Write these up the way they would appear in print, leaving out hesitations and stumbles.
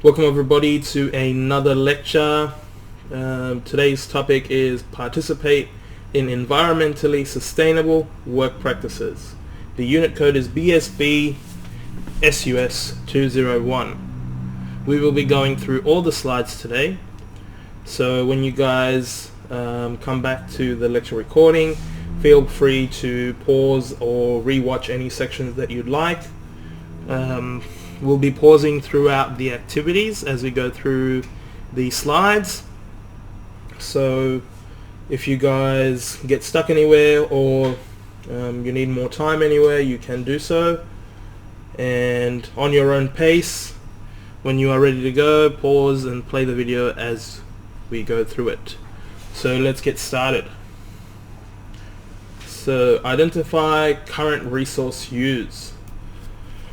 Welcome everybody to another lecture. Today's topic is Participate in Environmentally Work Practices. The unit code is BSBSUS201. We will be going through all the slides today. So when you guys come back to the lecture recording, feel free to pause or re-watch any sections that you'd like. We'll be pausing throughout the activities as we go through the slides. So if you guys get stuck anywhere or you need more time anywhere, you can do so. And on your own pace, when you are ready to go, pause and play the video as we go through it. So let's get started. So identify current resource use.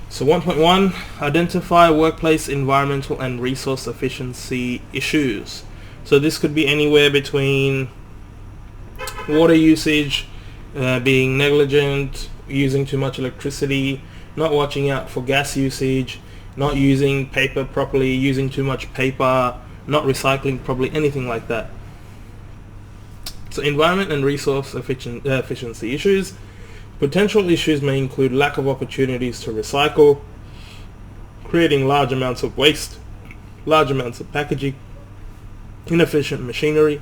So 1.1, identify workplace environmental and resource efficiency issues. So this could be anywhere between water usage, being negligent, using too much electricity, not watching out for gas usage, not using paper properly, using too much paper, not recycling properly, anything like that. So environment and resource efficiency issues. Potential issues may include lack of opportunities to recycle, creating large amounts of waste, large amounts of packaging, inefficient machinery,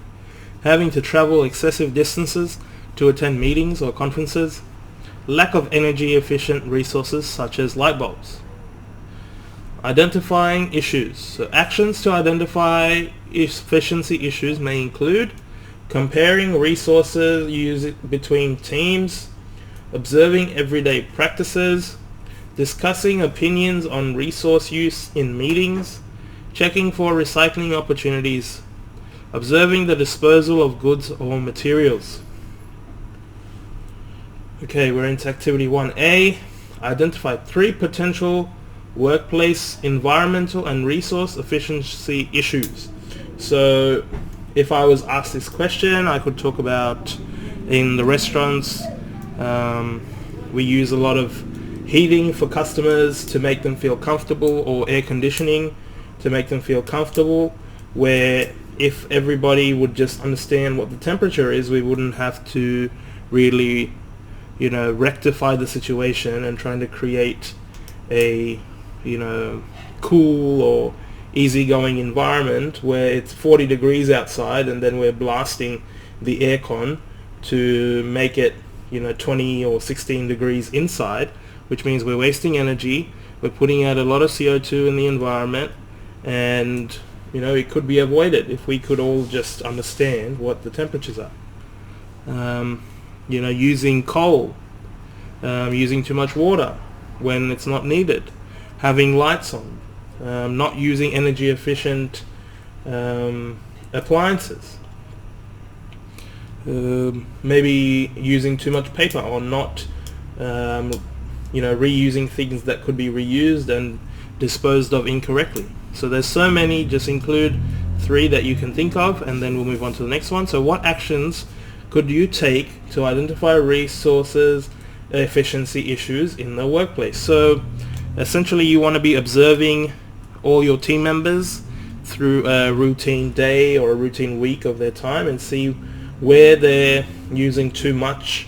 having to travel excessive distances to attend meetings or conferences, lack of energy efficient resources such as light bulbs. Identifying issues. So actions to identify efficiency issues may include comparing resources used between teams, observing everyday practices, discussing opinions on resource use in meetings, checking for recycling opportunities, observing the disposal of goods or materials. Okay, we're into activity 1A. Identify 3 potential workplace environmental and resource efficiency issues. So if I was asked this question, I could talk about in the restaurants, we use a lot of heating for customers to make them feel comfortable, or air conditioning to make them feel comfortable, where if everybody would just understand what the temperature is, we wouldn't have to really, rectify the situation and trying to create a, cool or easygoing environment where it's 40 degrees outside and then we're blasting the aircon to make it 20 or 16 degrees inside, which means we're wasting energy, we're putting out a lot of CO2 in the environment, and it could be avoided if we could all just understand what the temperatures are. Using coal, using too much water when it's not needed, having lights on, not using energy efficient appliances. Maybe using too much paper, or not reusing things that could be reused and disposed of incorrectly. So there's so many, just include 3 that you can think of, and then we'll move on to the next one. So what actions could you take to identify resources efficiency issues in the workplace? So essentially you want to be observing all your team members through a routine day or a routine week of their time and see where they're using too much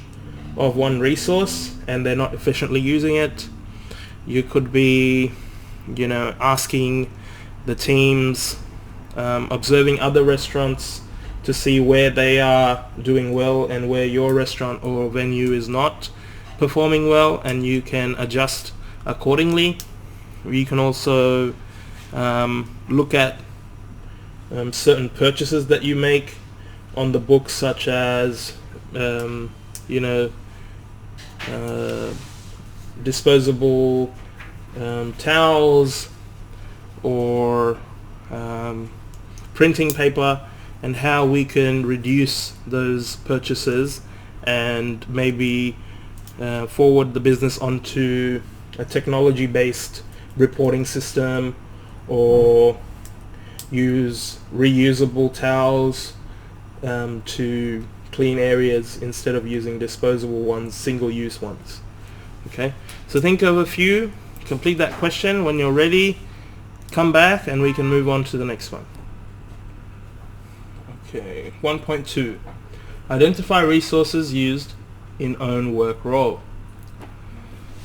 of one resource and they're not efficiently using it. You could be, asking the teams, observing other restaurants to see where they are doing well and where your restaurant or venue is not performing well, and you can adjust accordingly. You can also look at certain purchases that you make on the books, such as disposable towels or printing paper, and how we can reduce those purchases and maybe forward the business onto a technology-based reporting system, or use reusable towels to clean areas instead of using disposable ones, single-use ones. Okay, so think of a few, complete that question. When you're ready, come back and we can move on to the next one. Okay, 1.2. Identify resources used in own work role.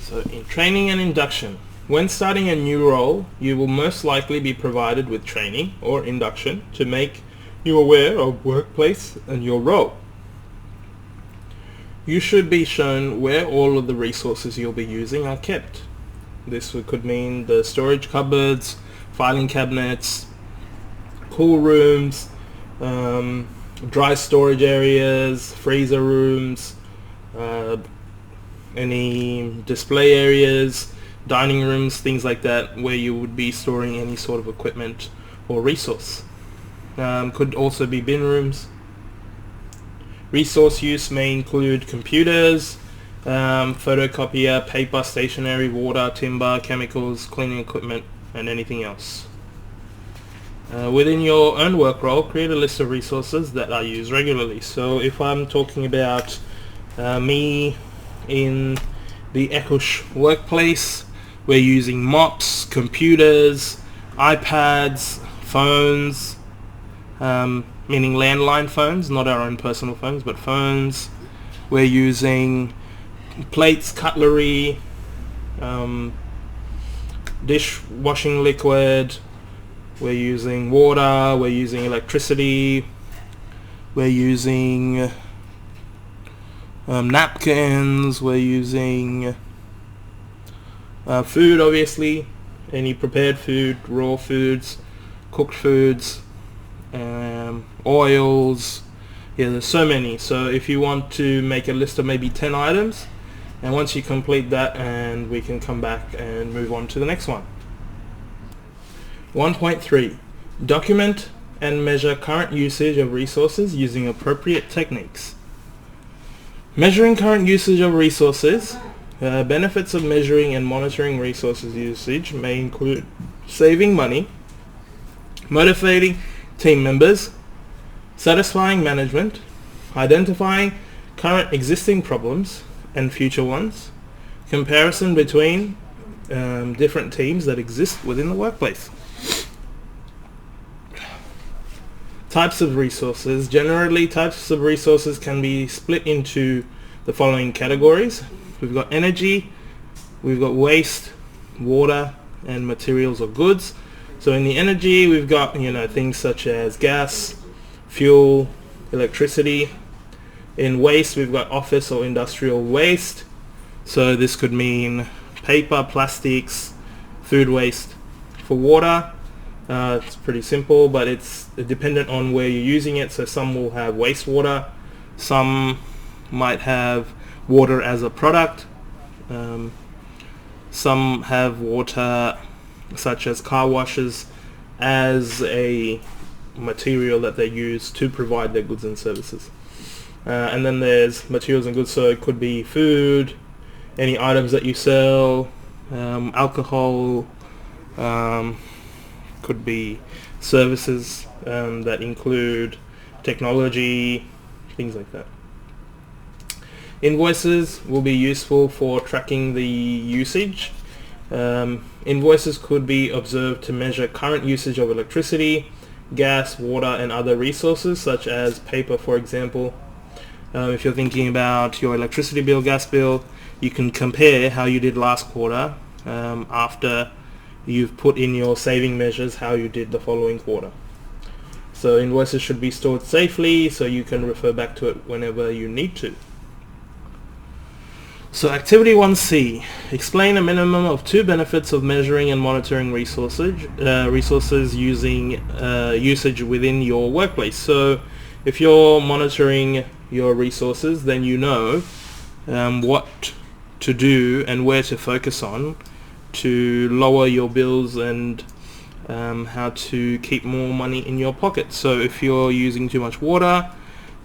So in training and induction, when starting a new role, you will most likely be provided with training or induction to make you aware of workplace and your role. You should be shown where all of the resources you'll be using are kept. This could mean the storage cupboards, filing cabinets, cool rooms, dry storage areas, freezer rooms, any display areas, dining rooms, things like that, where you would be storing any sort of equipment or resource. Could also be bin rooms. Resource use may include computers, photocopier, paper, stationery, water, timber, chemicals, cleaning equipment, and anything else. Within your own work role, create a list of resources that are used regularly. So if I'm talking about me in the EPBC workplace, we're using mops, computers, iPads, phones, meaning landline phones, not our own personal phones, but phones. We're using plates, cutlery, dishwashing liquid, we're using water, we're using electricity, we're using napkins, we're using food, obviously, any prepared food, raw foods, cooked foods, oils. Yeah, there's so many. So if you want to make a list of maybe 10 items, and once you complete that, and we can come back and move on to the next one. 1.3. Document and measure current usage of resources using appropriate techniques. Measuring current usage of resources. Benefits of measuring and monitoring resources usage may include saving money, motivating team members, satisfying management, identifying current existing problems and future ones, comparison between different teams that exist within the workplace. Types of resources. Generally, types of resources can be split into the following categories. We've got energy, we've got waste, water, and materials or goods. So in the energy, we've got things such as gas, fuel, electricity. In waste, we've got office or industrial waste. So this could mean paper, plastics, food waste. For water, it's pretty simple, but it's dependent on where you're using it. So some will have wastewater, some might have water as a product, some have water such as car washes as a material that they use to provide their goods and services. And then there's materials and goods, so it could be food, any items that you sell, alcohol, could be services that include technology, things like that. Invoices will be useful for tracking the usage. Invoices could be observed to measure current usage of electricity, gas, water, and other resources such as paper, for example. If you're thinking about your electricity bill, gas bill, you can compare how you did last quarter after you've put in your saving measures, how you did the following quarter. So invoices should be stored safely so you can refer back to it whenever you need to. So activity 1C, explain a minimum of 2 benefits of measuring and monitoring resources using usage within your workplace. So if you're monitoring your resources, then you know what to do and where to focus on to lower your bills and how to keep more money in your pocket. So if you're using too much water,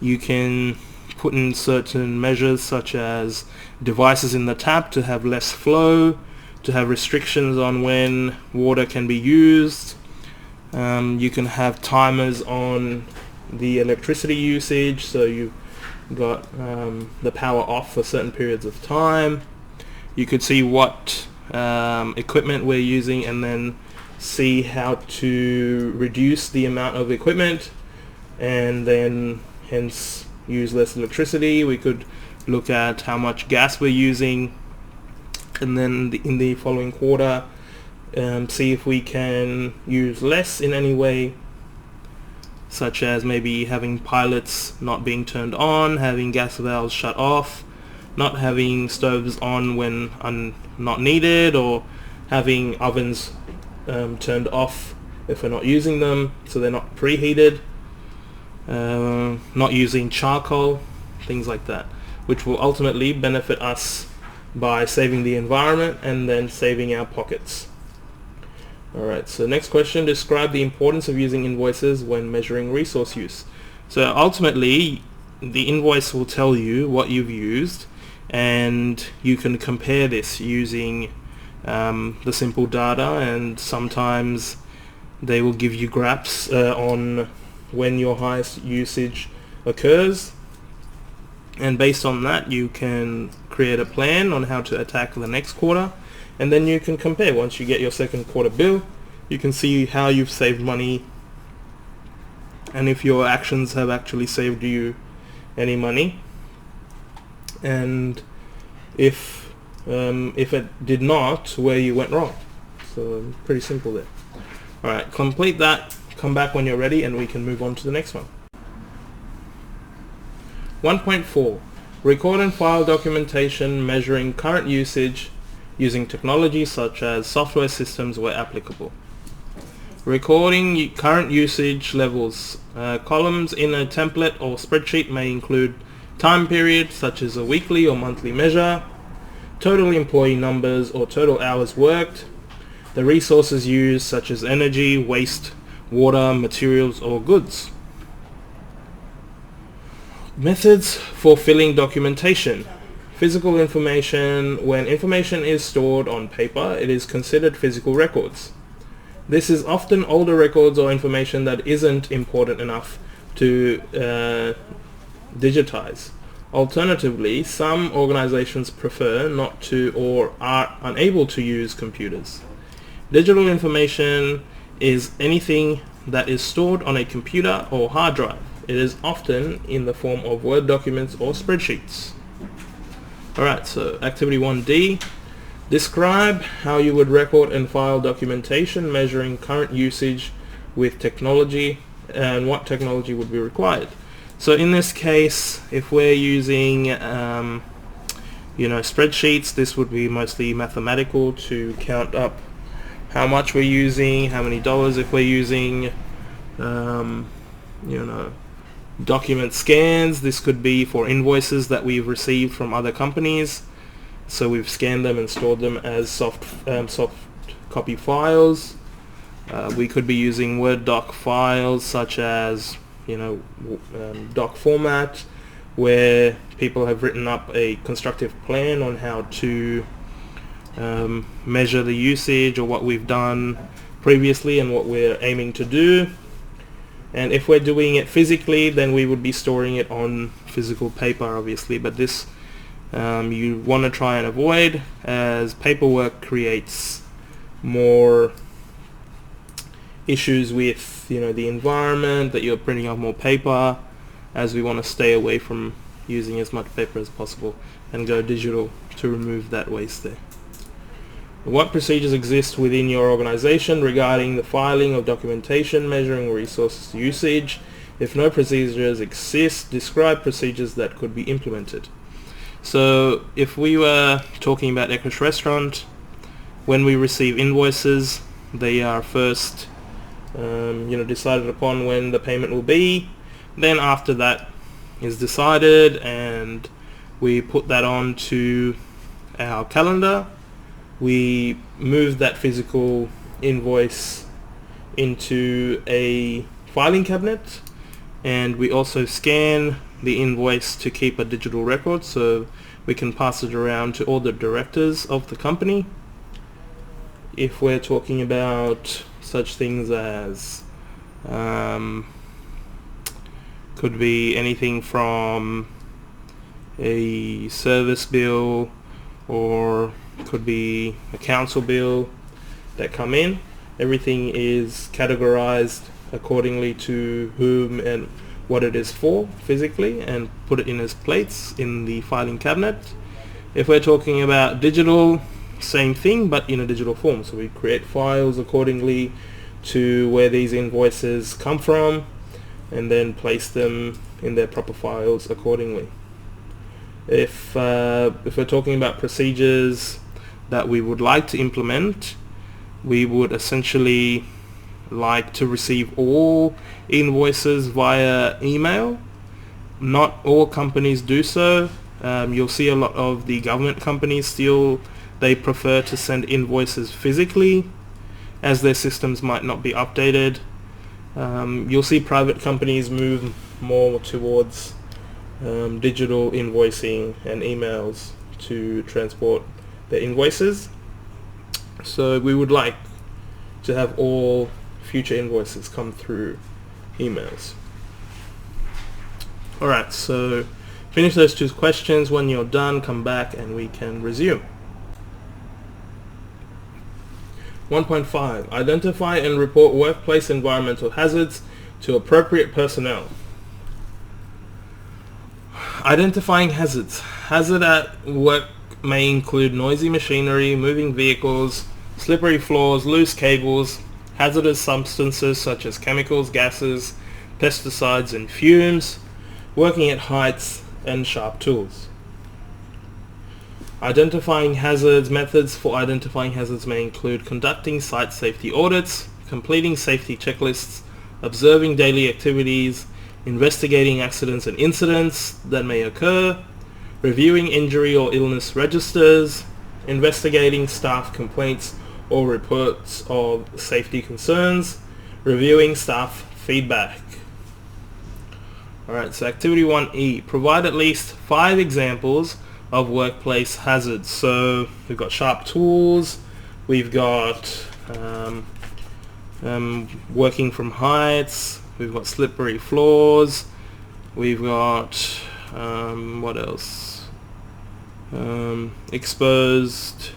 you can put in certain measures such as devices in the tap to have less flow, to have restrictions on when water can be used. You can have timers on the electricity usage, so you've got the power off for certain periods of time. You could see what equipment we're using and then see how to reduce the amount of equipment and then hence use less electricity. We could look at how much gas we're using, and then in the following quarter see if we can use less in any way, such as maybe having pilots not being turned on, having gas valves shut off, not having stoves on when not needed, or having ovens turned off if we're not using them so they're not preheated, not using charcoal, things like that, which will ultimately benefit us by saving the environment and then saving our pockets. Alright, so next question, describe the importance of using invoices when measuring resource use. So ultimately the invoice will tell you what you've used, and you can compare this using the simple data, and sometimes they will give you graphs on when your highest usage occurs, and based on that you can create a plan on how to attack the next quarter, and then you can compare. Once you get your second quarter bill, you can see how you've saved money and if your actions have actually saved you any money, and if it did not, where you went wrong. So pretty simple there. Alright, complete that, come back when you're ready, and we can move on to the next one. 1.4. Record and file documentation measuring current usage using technology such as software systems where applicable. Recording current usage levels. Columns in a template or spreadsheet may include time period such as a weekly or monthly measure, total employee numbers or total hours worked, the resources used such as energy, waste, water, materials or goods. Methods for filling documentation. Physical information. When information is stored on paper, it is considered physical records. This is often older records or information that isn't important enough to digitize. Alternatively, some organizations prefer not to or are unable to use computers. Digital information is anything that is stored on a computer or hard drive. It is often in the form of Word documents or spreadsheets. Alright, so activity 1D. Describe how you would record and file documentation measuring current usage with technology and what technology would be required. So in this case, if we're using spreadsheets, this would be mostly mathematical to count up how much we're using, how many dollars. If we're using document scans, this could be for invoices that we've received from other companies, so we've scanned them and stored them as soft copy files. We could be using Word doc files such as doc format, where people have written up a constructive plan on how to measure the usage or what we've done previously and what we're aiming to do. And if we're doing it physically, then we would be storing it on physical paper, obviously, but this you want to try and avoid, as paperwork creates more issues with the environment, that you're printing out more paper, as we want to stay away from using as much paper as possible and go digital to remove that waste there. What procedures exist within your organization regarding the filing of documentation measuring resource usage? If no procedures exist, describe procedures that could be implemented. So if we were talking about Eckrish Restaurant, when we receive invoices, they are first decided upon when the payment will be. Then after that is decided, and we put that on to our calendar, we move that physical invoice into a filing cabinet, and we also scan the invoice to keep a digital record so we can pass it around to all the directors of the company. If we're talking about such things as could be anything from a service bill, or could be a council bill that come in, Everything is categorized accordingly to whom and what it is for physically, and put it in as plates in the filing cabinet. If we're talking about digital, same thing but in a digital form. So we create files accordingly to where these invoices come from and then place them in their proper files accordingly. If we're talking about procedures that we would like to implement, we would essentially like to receive all invoices via email. Not all companies do so. You'll see a lot of the government companies still, they prefer to send invoices physically as their systems might not be updated. You'll see private companies move more towards digital invoicing and emails to transport their invoices. So we would like to have all future invoices come through emails. Alright, so finish those 2 questions. When you're done, come back and we can resume. 1.5. Identify and report workplace environmental hazards to appropriate personnel. Identifying hazards. Hazard at work may include noisy machinery, moving vehicles, slippery floors, loose cables, hazardous substances such as chemicals, gases, pesticides and fumes, working at heights, and sharp tools. Identifying hazards. Methods for identifying hazards may include conducting site safety audits, completing safety checklists, observing daily activities, investigating accidents and incidents that may occur, reviewing injury or illness registers, investigating staff complaints or reports of safety concerns, reviewing staff feedback. Alright, so activity 1E, provide at least 5 examples of workplace hazards. So we've got sharp tools, we've got working from heights, we've got slippery floors, we've got what else? Exposed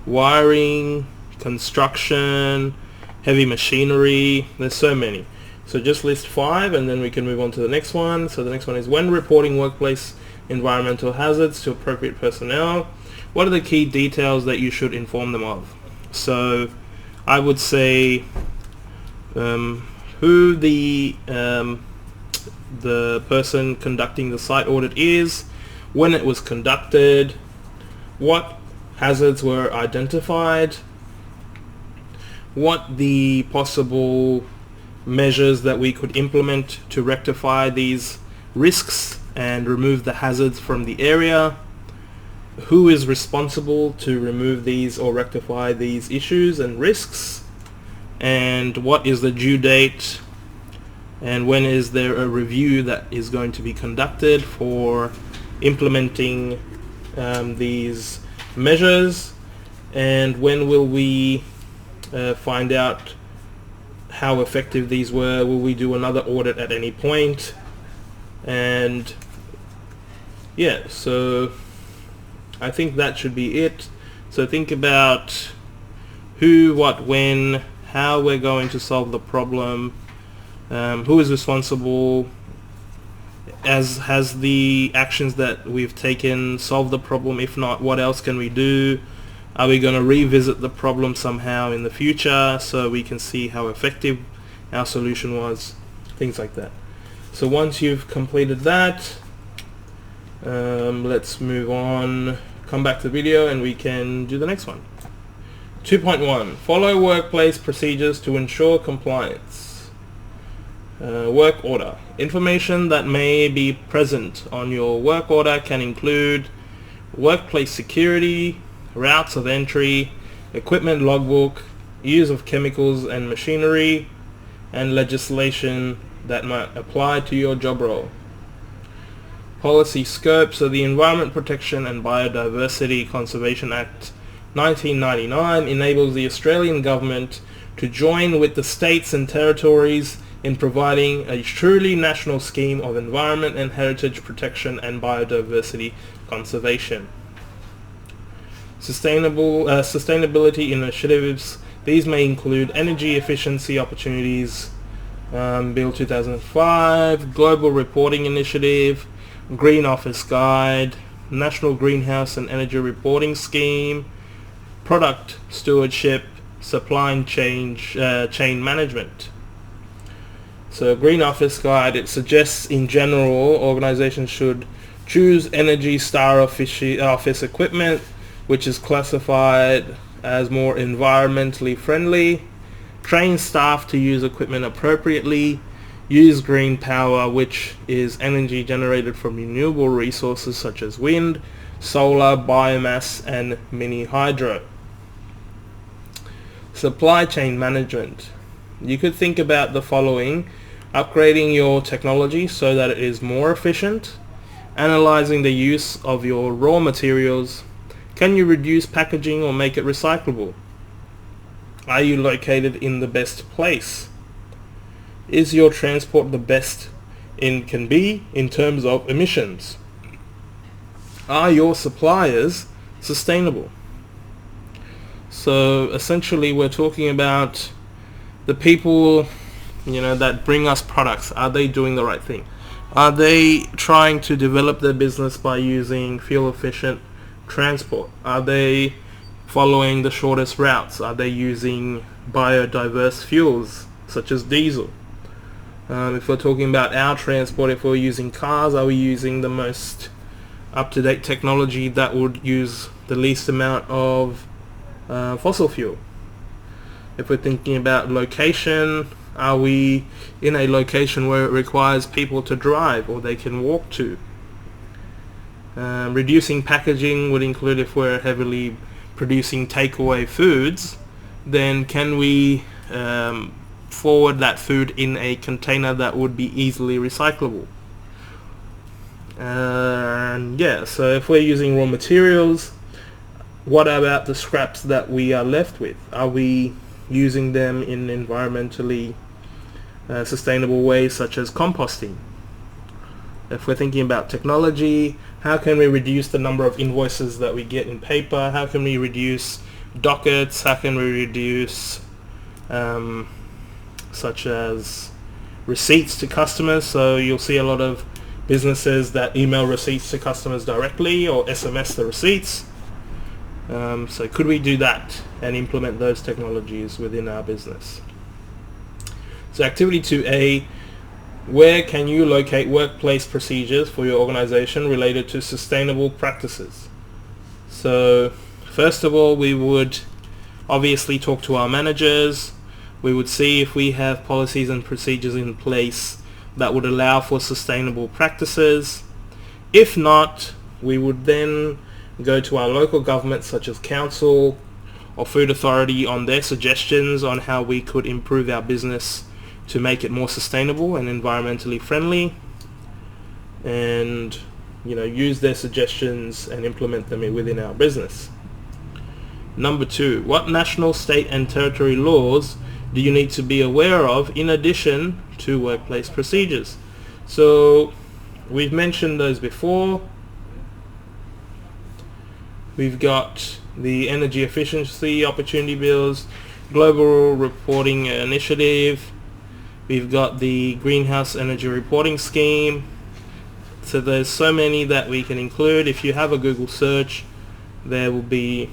wiring, construction, heavy machinery. There's so many. So just list 5 and then we can move on to the next one. So the next one is when reporting workplace environmental hazards to appropriate personnel, what are the key details that you should inform them of? So I would say who the person conducting the site audit is, when it was conducted, what hazards were identified, what the possible measures that we could implement to rectify these risks and remove the hazards from the area, who is responsible to remove these or rectify these issues and risks, and what is the due date, and when is there a review that is going to be conducted for implementing these measures, and when will we find out how effective these were. Will we do another audit at any point? And yeah, so I think that should be it. So think about who, what, when, how we're going to solve the problem, who is responsible, has the actions that we've taken solved the problem? If not, what else can we do? Are we going to revisit the problem somehow in the future so we can see how effective our solution was? Things like that. So once you've completed that, let's move on, come back to the video and we can do the next one. 2.1. Follow workplace procedures to ensure compliance. Work order. Information that may be present on your work order can include workplace security, routes of entry, equipment logbook, use of chemicals and machinery, and legislation that might apply to your job role. Policy scope. So the Environment Protection and Biodiversity Conservation Act 1999 enables the Australian government to join with the states and territories in providing a truly national scheme of environment and heritage protection and biodiversity conservation. Sustainability initiatives These may include energy efficiency opportunities, Bill 2005, Global Reporting Initiative, Green Office Guide, National Greenhouse and Energy Reporting Scheme, Product Stewardship, Supply Chain Management. So Green Office Guide, it suggests in general organizations should choose Energy Star office equipment, which is classified as more environmentally friendly, train staff to use equipment appropriately, use green power, which is energy generated from renewable resources such as wind, solar, biomass, and mini hydro. Supply chain management. You could think about the following: upgrading your technology so that it is more efficient, analyzing the use of your raw materials. Can you reduce packaging or make it recyclable? Are you located in the best place? Is your transport the best it can be in terms of emissions? Are your suppliers sustainable? So essentially we're talking about the people, that bring us products. Are they doing the right thing? Are they trying to develop their business by using fuel efficient transport? Are they following the shortest routes? Are they using biodiverse fuels such as diesel? If we're talking about our transport, if we're using cars, are we using the most up-to-date technology that would use the least amount of fossil fuel? If we're thinking about location, are we in a location where it requires people to drive or they can walk to? Reducing packaging would include if we're heavily producing takeaway foods, then can we forward that food in a container that would be easily recyclable? So if we're using raw materials, what about the scraps that we are left with? Are we using them in environmentally sustainable ways such as composting? If we're thinking about technology, how can we reduce the number of invoices that we get in paper? How can we reduce dockets? How can we reduce such as receipts to customers? So you'll see a lot of businesses that email receipts to customers directly or SMS the receipts. So could we do that and implement those technologies within our business? So activity 2A, where can you locate workplace procedures for your organization related to sustainable practices? So first of all, we would obviously talk to our managers. We would see if we have policies and procedures in place that would allow for sustainable practices. If not, we would then go to our local government such as council or food authority on their suggestions on how we could improve our business to make it more sustainable and environmentally friendly, and use their suggestions and implement them within our business. Number 2, what national, state and territory laws do you need to be aware of in addition to workplace procedures? So we've mentioned those before. We've got the energy efficiency opportunity bills, global reporting initiative. We've got the greenhouse energy reporting scheme. So there's so many that we can include. If you have a Google search, there will be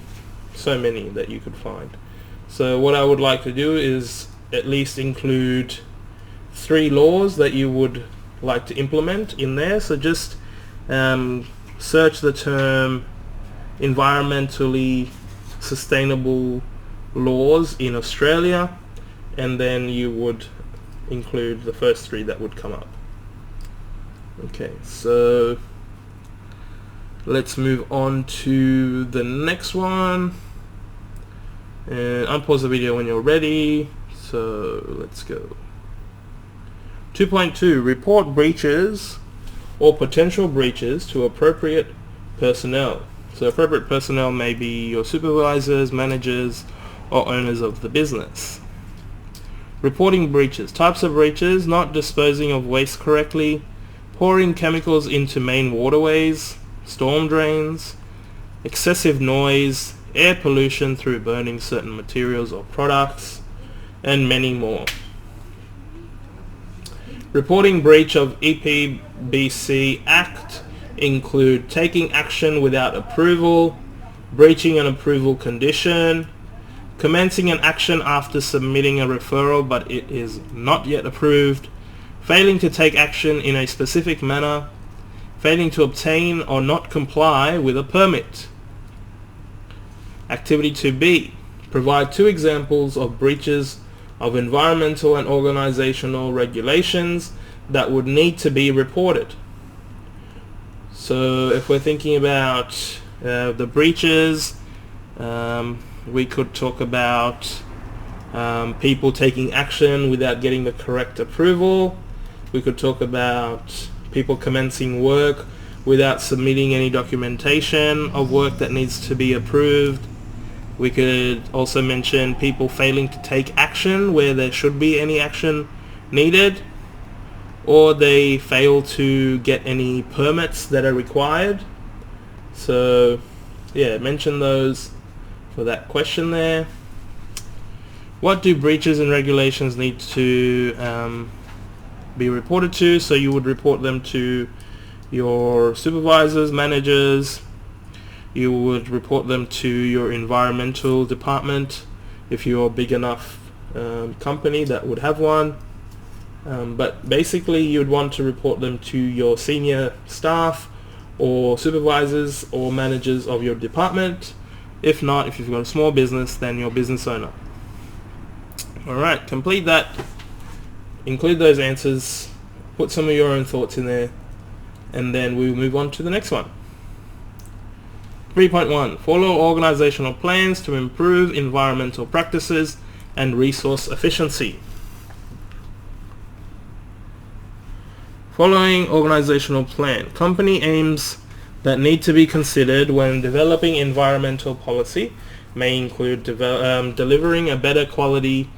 so many that you could find. So what I would like to do is at least include 3 laws that you would like to implement in there. So just search the term environmentally sustainable laws in Australia, and then you would include the first 3 that would come up. Okay, so let's move on to the next one, and unpause the video when you're ready. So let's go. 2.2, report breaches or potential breaches to appropriate personnel. So appropriate personnel may be your supervisors, managers, or owners of the business. Reporting breaches. Types of breaches: not disposing of waste correctly, pouring chemicals into main waterways, storm drains, excessive noise, air pollution through burning certain materials or products, and many more. Reporting breach of EPBC Act include taking action without approval, breaching an approval condition, commencing an action after submitting a referral but it is not yet approved, failing to take action in a specific manner, failing to obtain or not comply with a permit. Activity 2B. Provide 2 examples of breaches of environmental and organisational regulations that would need to be reported. So if we're thinking about the breaches, we could talk about people taking action without getting the correct approval. We could talk about people commencing work without submitting any documentation of work that needs to be approved. We could also mention people failing to take action where there should be any action needed, or they fail to get any permits that are required. So yeah, mention those for that question there. What do breaches and regulations need to be reported to? So you would report them to your supervisors, managers. You would report them to your environmental department if you're a big enough company that would have one. But basically you'd want to report them to your senior staff or supervisors or managers of your department. If not, if you've got a small business, then your business owner. Alright, complete that. Include those answers. Put some of your own thoughts in there. And then we'll move on to the next one. 3.1. Follow organizational plans to improve environmental practices and resource efficiency. Following organizational plan. Company aims that need to be considered when developing environmental policy may include delivering a better quality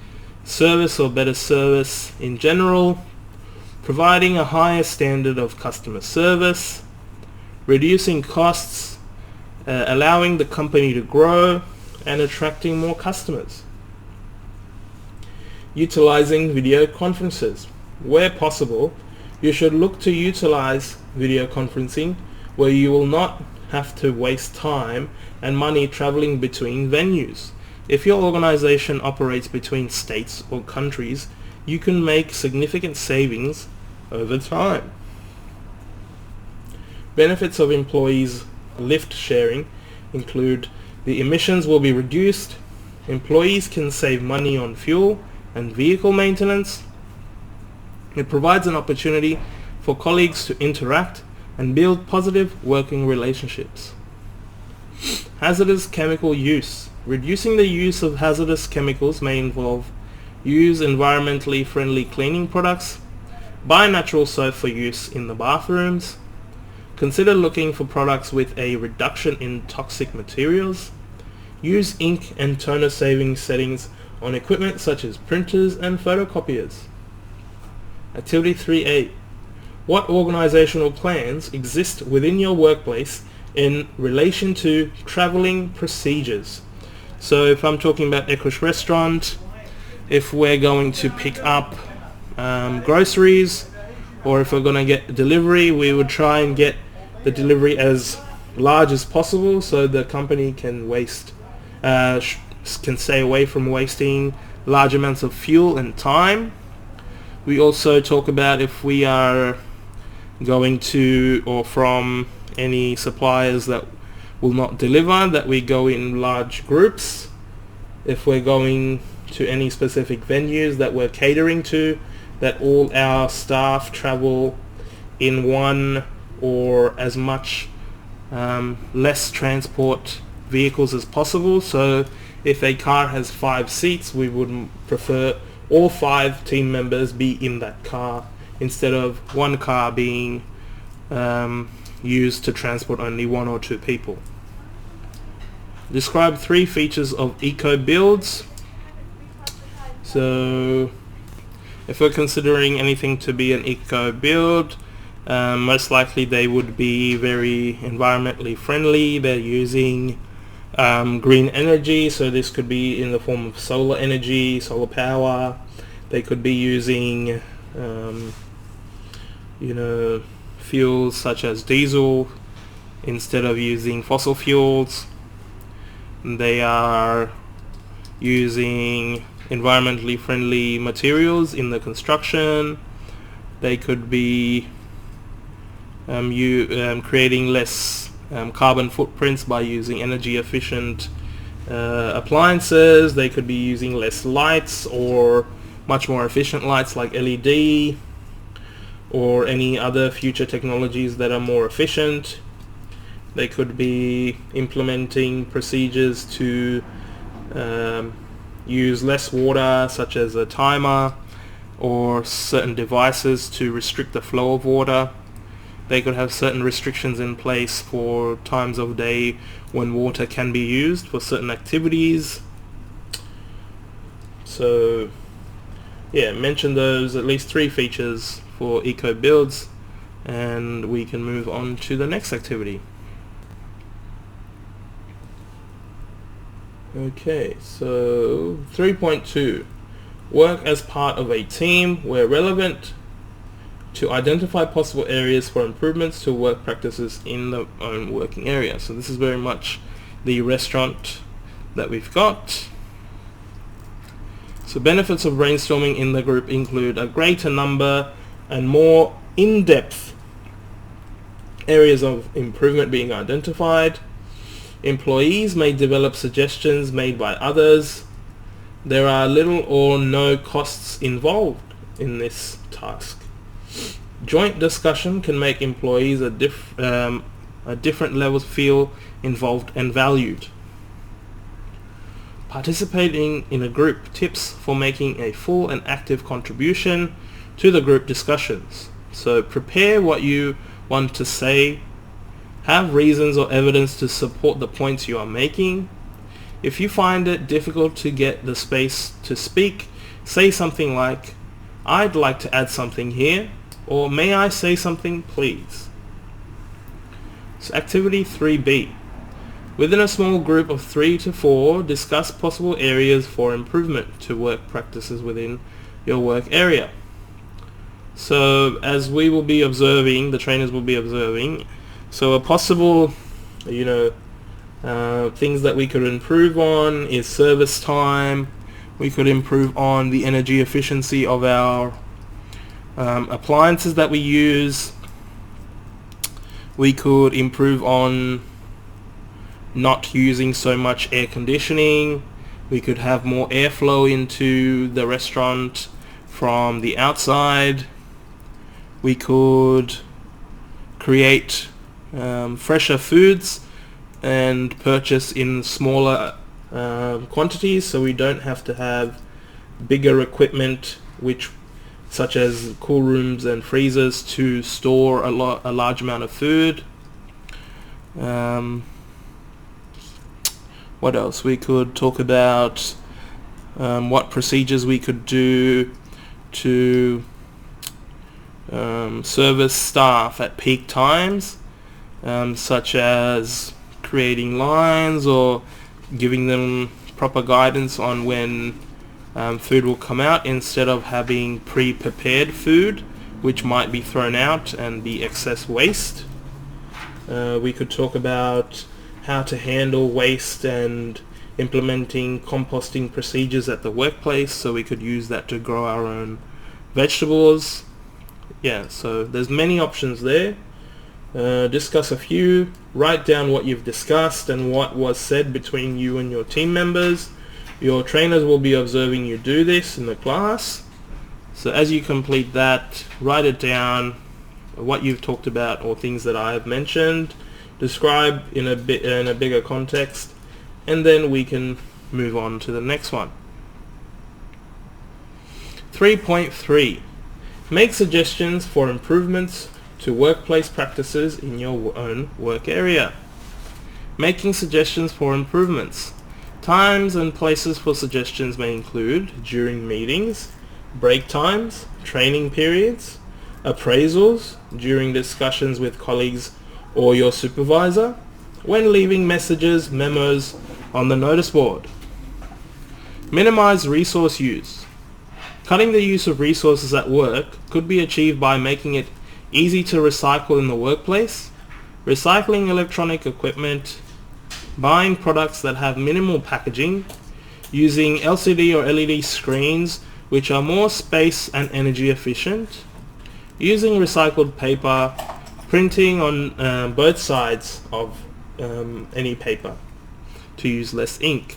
service or better service in general, providing a higher standard of customer service, reducing costs, allowing the company to grow, and attracting more customers. Utilizing video conferences. Where possible, you should look to utilize video conferencing where you will not have to waste time and money traveling between venues. If your organization operates between states or countries, you can make significant savings over time. Benefits of employees lift sharing include the emissions will be reduced, employees can save money on fuel and vehicle maintenance. It provides an opportunity for colleagues to interact and build positive working relationships. Hazardous chemical use. Reducing the use of hazardous chemicals may involve use environmentally friendly cleaning products, buy natural soap for use in the bathrooms, consider looking for products with a reduction in toxic materials, use ink and toner saving settings on equipment such as printers and photocopiers. Activity 3A. What organizational plans exist within your workplace in relation to traveling procedures? So if I'm talking about Equus Restaurant, if we're going to pick up groceries, or if we're going to get delivery, we would try and get the delivery as large as possible so the company can can stay away from wasting large amounts of fuel and time. We also talk about if we are going to or from any suppliers that will not deliver, that we go in large groups. If we're going to any specific venues that we're catering to, that all our staff travel in one or as much less transport vehicles as possible. So if a car has 5 seats, we would prefer all 5 team members be in that car instead of one car being used to transport only 1 or 2 people. Describe 3 features of eco builds. So if we're considering anything to be an eco build, most likely they would be very environmentally friendly. They're using Green energy, so this could be in the form of solar energy, solar power. They could be using fuels such as diesel instead of using fossil fuels. They are using environmentally friendly materials in the construction. They could be creating less carbon footprints by using energy efficient appliances. They could be using less lights or much more efficient lights like LED or any other future technologies that are more efficient. They could be implementing procedures to use less water, such as a timer or certain devices to restrict the flow of water. They could have certain restrictions in place for times of day when water can be used for certain activities. So yeah, mention those at least 3 features for eco builds, and we can move on to the next activity. Okay, so 3.2, work as part of a team where relevant to identify possible areas for improvements to work practices in the own working area. So this is very much the restaurant that we've got. So benefits of brainstorming in the group include a greater number and more in-depth areas of improvement being identified. Employees may develop suggestions made by others. There are little or no costs involved in this task. Joint discussion can make employees at different levels feel involved and valued. Participating in a group tips for making a full and active contribution to the group discussions. So prepare what you want to say. Have reasons or evidence to support the points you are making. If you find it difficult to get the space to speak, say something like, "I'd like to add something here," or "May I say something, please?" So activity 3B. Within a small group of 3 to 4, discuss possible areas for improvement to work practices within your work area. So as we will be observing, the trainers will be observing, so a possible, things that we could improve on is service time. We could improve on the energy efficiency of our appliances that we use. We could improve on not using so much air conditioning. We could have more airflow into the restaurant from the outside. We could create fresher foods and purchase in smaller quantities, so we don't have to have bigger equipment such as cool rooms and freezers to store a large amount of food. What else? We could talk about what procedures we could do to service staff at peak times, such as creating lines or giving them proper guidance on when food will come out, instead of having pre-prepared food which might be thrown out and be excess waste. We could talk about how to handle waste and implementing composting procedures at the workplace, so we could use that to grow our own vegetables. Yeah, so there's many options there. Discuss a few, write down what you've discussed and what was said between you and your team members. Your trainers will be observing you do this in the class. So as you complete that, write it down, what you've talked about or things that I have mentioned, describe in a bigger context, and then we can move on to the next one. 3.3. Make suggestions for improvements to workplace practices in your own work area. Making suggestions for improvements. Times and places for suggestions may include during meetings, break times, training periods, appraisals, during discussions with colleagues or your supervisor, when leaving messages, memos on the notice board. Minimize resource use. Cutting the use of resources at work could be achieved by making it easy to recycle in the workplace, recycling electronic equipment, buying products that have minimal packaging, using LCD or LED screens which are more space and energy efficient, using recycled paper, printing on both sides of any paper to use less ink.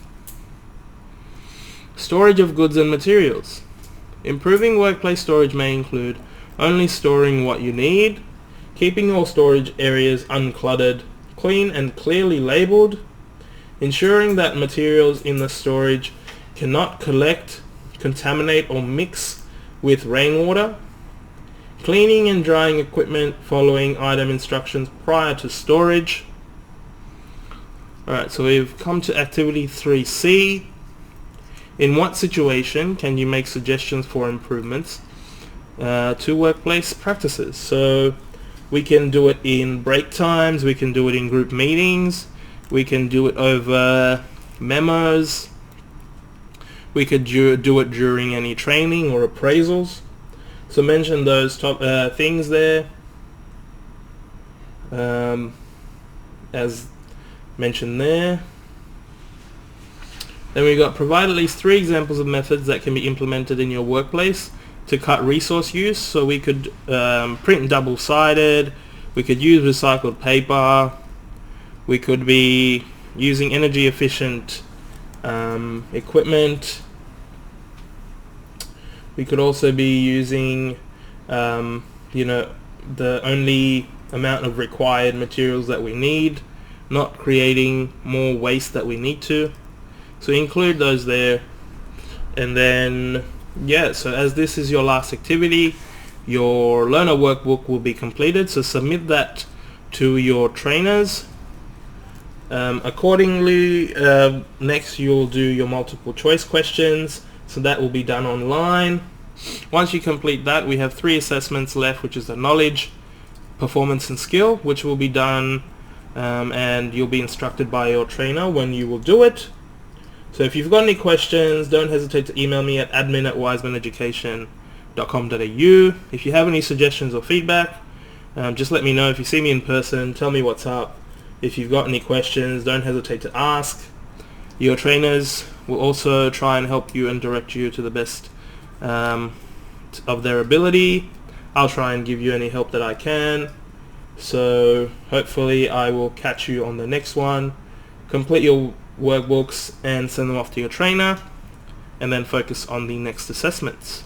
Storage of goods and materials. Improving workplace storage may include only storing what you need, keeping all storage areas uncluttered, clean and clearly labeled, ensuring that materials in the storage cannot collect, contaminate or mix with rainwater, cleaning and drying equipment following item instructions prior to storage. Alright, so we've come to activity 3C. In what situation can you make suggestions for improvements to workplace practices? So we can do it in break times, we can do it in group meetings, we can do it over memos, we could do it during any training or appraisals. So mention those top things there as mentioned there. Then we got provide at least 3 examples of methods that can be implemented in your workplace to cut resource use. So we could print double-sided, we could use recycled paper, we could be using energy efficient equipment, we could also be using the only amount of required materials that we need, not creating more waste that we need to. So include those there. And then so as this is your last activity, your learner workbook will be completed, so submit that to your trainers. Accordingly, next you'll do your multiple choice questions, so that will be done online. Once you complete that, we have 3 assessments left, which is the knowledge, performance and skill, which will be done and you'll be instructed by your trainer when you will do it. So if you've got any questions, don't hesitate to email me at admin@wisemanaducation.com.au. If you have any suggestions or feedback, just let me know. If you see me in person, tell me what's up. If you've got any questions, don't hesitate to ask. Your trainers will also try and help you and direct you to the best of their ability. I'll try and give you any help that I can. So hopefully I will catch you on the next one. Complete your workbooks and send them off to your trainer, and then focus on the next assessments.